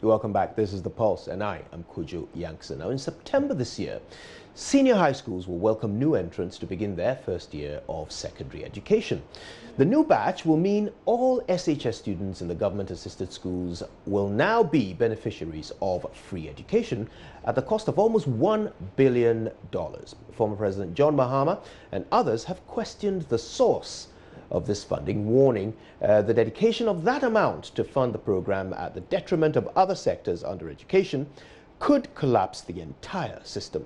Welcome back. This is The Pulse, and I am Kujo Yankson. Now, in September this year, senior high schools will welcome new entrants to begin their first year of secondary education. The new batch will mean all SHS students in the government-assisted schools will now be beneficiaries of free education at the cost of almost $1 billion. Former President John Mahama and others have questioned the source of this funding, warning the dedication of that amount to fund the program at the detriment of other sectors under education could collapse the entire system.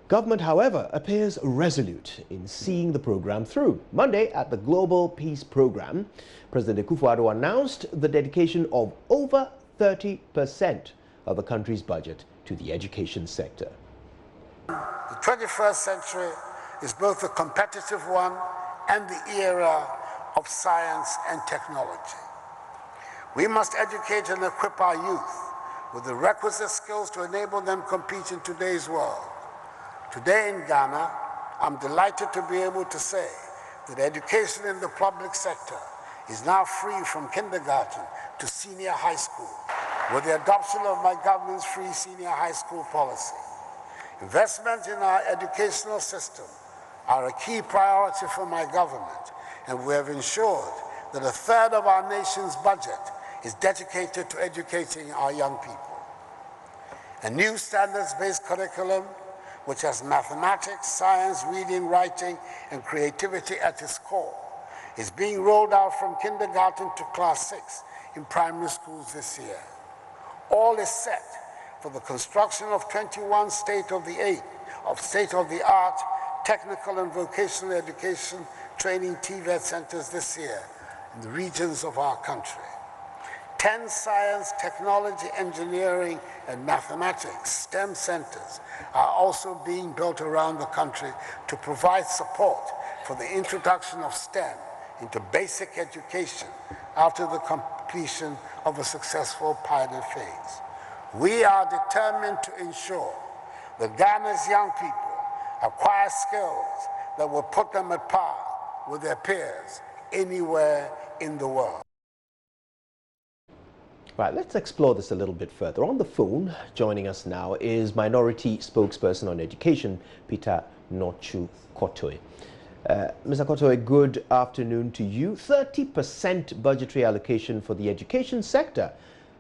Government, however, appears resolute in seeing the program through. Monday, at the Global Peace Program, President Akufo-Addo announced the dedication of over 30% of the country's budget to the education sector. The 21st century is both a competitive one and the era of science and technology. We must educate and equip our youth with the requisite skills to enable them to compete in today's world. Today in Ghana, I'm delighted to be able to say that education in the public sector is now free from kindergarten to senior high school with the adoption of my government's free senior high school policy. Investment in our educational system are a key priority for my government, and we have ensured that a third of our nation's budget is dedicated to educating our young people. A new standards-based curriculum, which has mathematics, science, reading, writing, and creativity at its core, is being rolled out from kindergarten to class 6 in primary schools this year. All is set for the construction of 21 state-of-the-art technical and vocational education training TVET centers this year in the regions of our country. 10 science, technology, engineering, and mathematics STEM centers are also being built around the country to provide support for the introduction of STEM into basic education after the completion of a successful pilot phase. We are determined to ensure that Ghana's young people acquire skills that will put them at par with their peers anywhere in the world. Right, let's explore this a little bit further. On the phone, joining us now is Minority Spokesperson on Education, Peter Nochu Kotoe. Mr. Kotoe, good afternoon to you. 30% budgetary allocation for the education sector.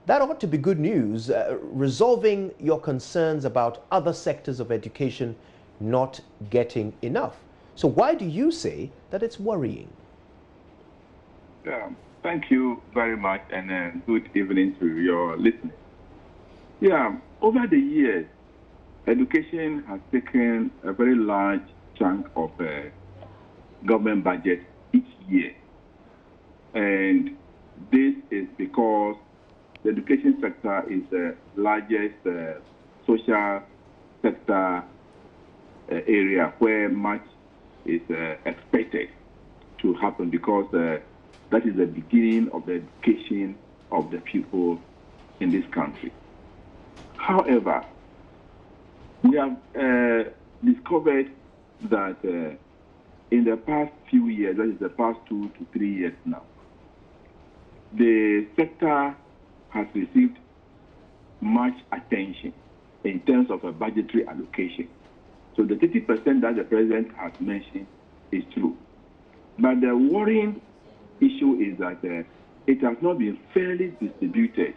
That ought to be good news, resolving your concerns about other sectors of education not getting enough. So why do you say that it's worrying? Yeah, thank you very much, and good evening to your listeners. Yeah, over the years, education has taken a very large chunk of government budget each year. And this is because the education sector is the largest social sector area where much is expected to happen, because that is the beginning of the education of the people in this country. However, we have discovered that in the past few years, that is the past 2 to 3 years now, the sector has received much attention in terms of a budgetary allocation. So the 30% that the president has mentioned is true. But the worrying issue is that it has not been fairly distributed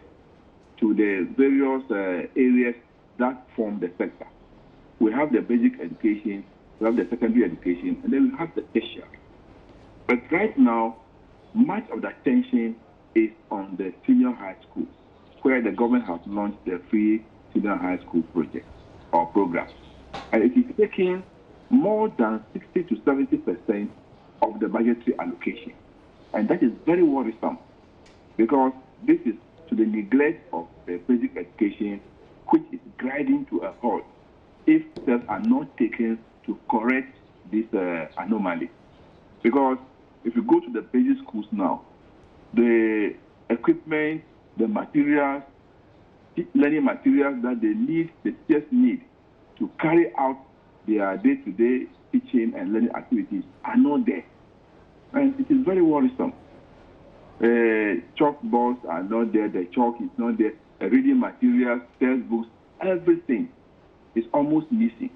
to the various areas that form the sector. We have the basic education, we have the secondary education, and then we have the tertiary. But right now, much of the attention is on the senior high schools, where the government has launched the free senior high school project or program. And it is taking more than 60 to 70% of the budgetary allocation. And that is very worrisome, because this is to the neglect of the basic education, which is grinding to a halt if steps are not taken to correct this anomaly. Because if you go to the basic schools now, the equipment, the materials, learning materials that they need, the teachers need to carry out their day-to-day teaching and learning activities are not there. And it is very worrisome. Chalkboards are not there, the chalk is not there. reading materials, textbooks, everything is almost missing.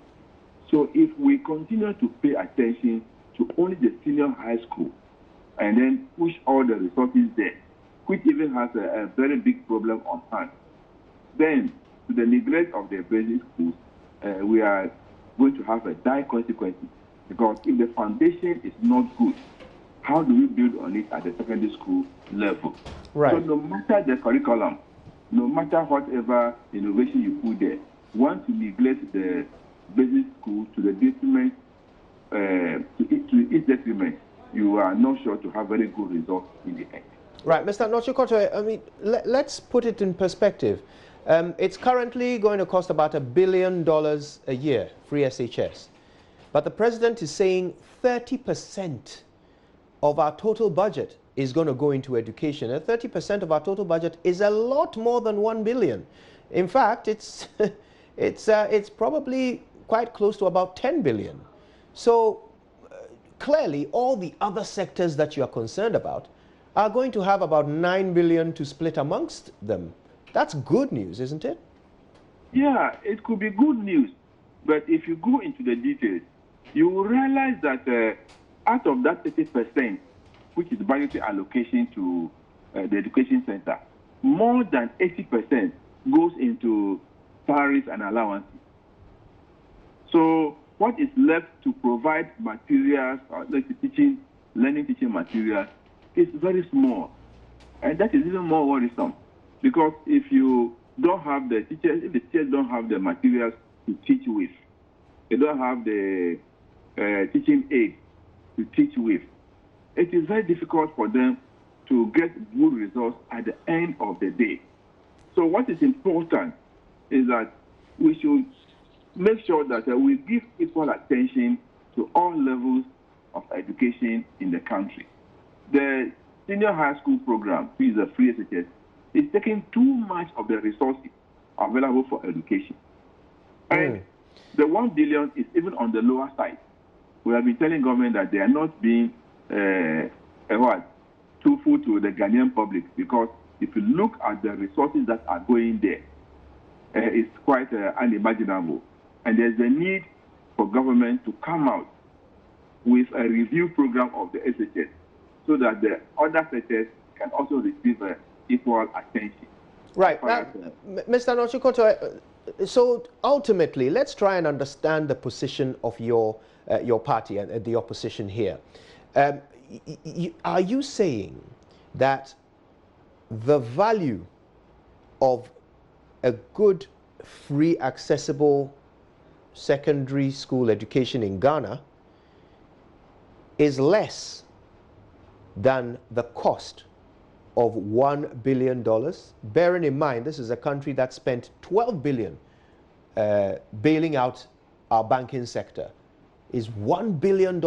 So if we continue to pay attention to only the senior high school and then push all the resources there, which even has a very big problem on hand, then to the neglect of the basic schools, we are going to have a dire consequence, because if the foundation is not good, how do we build on it at the secondary school level? Right. So no matter the curriculum, no matter whatever innovation you put there, once you neglect the basic school to the detriment, to its detriment, you are not sure to have very good results in the end. Right, Mr. Nochikoto, I mean, let's put it in perspective. It's currently going to cost about $1 billion a year, free SHS. But the president is saying 30% of our total budget is going to go into education. And 30% of our total budget is a lot more than $1 billion. In fact, it's probably quite close to about $10 billion. So clearly, all the other sectors that you are concerned about are going to have about $9 billion to split amongst them. That's good news, isn't it? Yeah, it could be good news. But if you go into the details, you will realize that out of that 30%, which is budgetary allocation to the education center, more than 80% goes into salaries and allowances. So what is left to provide materials, like learning teaching materials, is very small. And that is even more worrisome, because if you don't have the teachers, if the teachers don't have the materials to teach with, they don't have the teaching aids to teach with, it is very difficult for them to get good results at the end of the day. So what is important is that we should make sure that we give equal attention to all levels of education in the country. The senior high school program, which is a free SHS, is taking too much of the resources available for education. And the $1 billion is even on the lower side. We have been telling government that they are not being truthful to the Ghanaian public, because if you look at the resources that are going there, it's quite unimaginable. And there's a need for government to come out with a review program of the SHS, so that the other sectors can also receive equal attention. Right. Mr. Nochikoto, so ultimately, let's try and understand the position of your party and the opposition here. Are you saying that the value of a good, free, accessible secondary school education in Ghana is less than the cost of $1 billion? Bearing in mind, this is a country that spent $12 billion bailing out our banking sector. Is $1 billion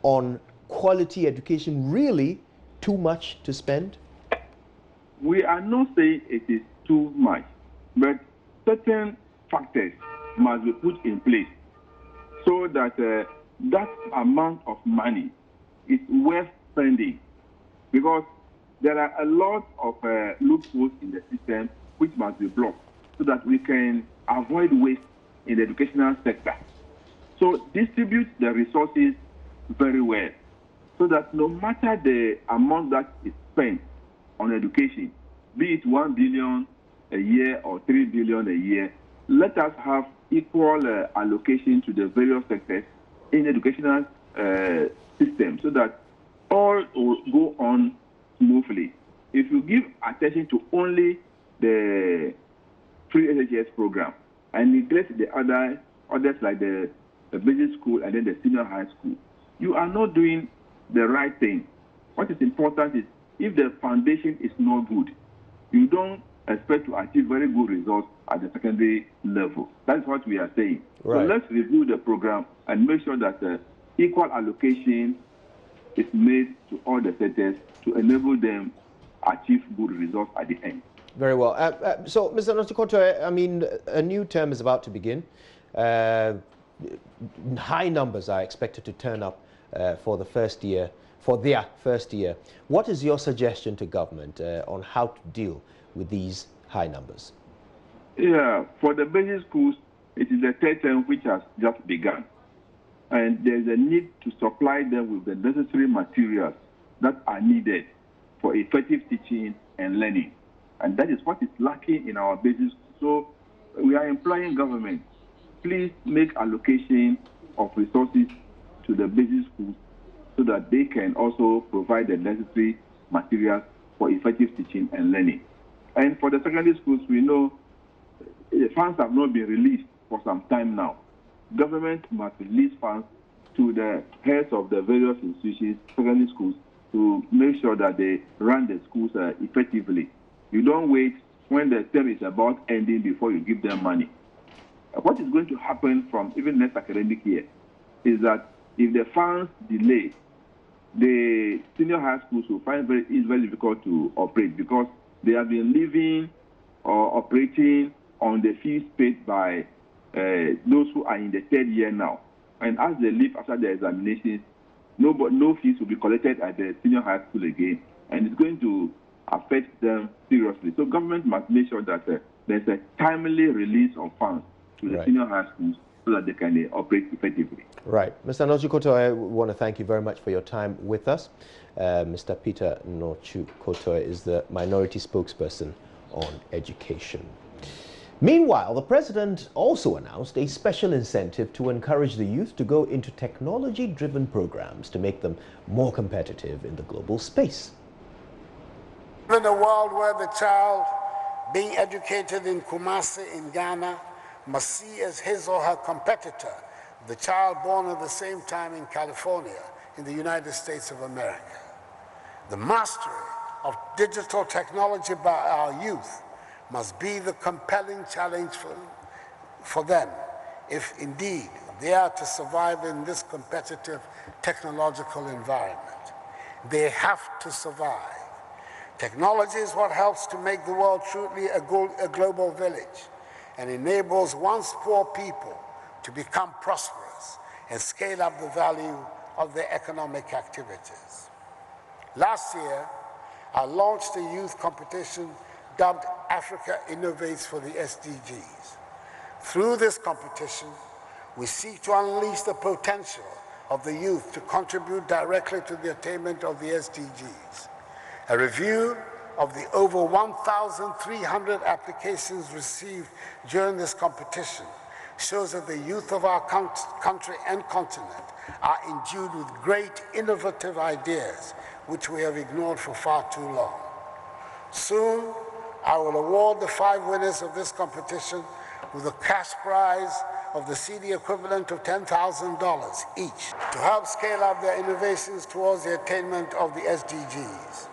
on quality education really too much to spend? We are not saying it is too much, but certain factors must be put in place so that that amount of money is worth spending, because there are a lot of loopholes in the system which must be blocked so that we can avoid waste in the educational sector. So distribute the resources very well, so that no matter the amount that is spent on education, be it $1 billion a year or $3 billion a year, let us have equal allocation to the various sectors in the educational system, so that all will go on smoothly. If you give attention to only the free SHS program and neglect the others like the basic school and then the senior high school, you are not doing the right thing. What is important is, if the foundation is not good, you don't expect to achieve very good results at the secondary level. That's what we are saying. Right. So let's review the program and make sure that equal allocation is made to all the sectors to enable them achieve good results at the end. Very well. So, Mr. Nochikoto, I mean, a new term is about to begin. High numbers are expected to turn up for their first year. What is your suggestion to government on how to deal with these high numbers? Yeah, for the basic schools, it is the third term which has just begun. And there's a need to supply them with the necessary materials that are needed for effective teaching and learning. And that is what is lacking in our basic schools. So we are imploring government, please make allocation of resources to the basic schools so that they can also provide the necessary materials for effective teaching and learning. And for the secondary schools, we know the funds have not been released for some time now. Government must release funds to the heads of the various institutions, secondary schools, to make sure that they run the schools effectively. You don't wait when the term is about ending before you give them money. What is going to happen from even next academic year is that if the funds delay, the senior high schools will find it's very difficult to operate because they have been living or operating on the fees paid by those who are in the third year now. And as they leave after the examinations, no fees will be collected at the senior high school again, and it's going to affect them seriously. So government must make sure that there's a timely release of funds to the senior high schools so that they can operate effectively. Right. Mr. Nochu Kotoe, I want to thank you very much for your time with us. Mr. Peter Nochu Kotoe is the minority spokesperson on education. Meanwhile, the president also announced a special incentive to encourage the youth to go into technology-driven programs to make them more competitive in the global space. In a world where the child being educated in Kumasi in Ghana must see as his or her competitor the child born at the same time in California in the United States of America. The mastery of digital technology by our youth must be the compelling challenge for them if indeed they are to survive in this competitive technological environment. They have to survive. Technology is what helps to make the world truly a global village and enables once poor people to become prosperous and scale up the value of their economic activities. Last year, I launched a youth competition dubbed Africa Innovates for the SDGs. Through this competition, we seek to unleash the potential of the youth to contribute directly to the attainment of the SDGs. A review of the over 1,300 applications received during this competition shows that the youth of our country and continent are endued with great innovative ideas which we have ignored for far too long. Soon, I will award the 5 winners of this competition with a cash prize of the CD equivalent of $10,000 each to help scale up their innovations towards the attainment of the SDGs.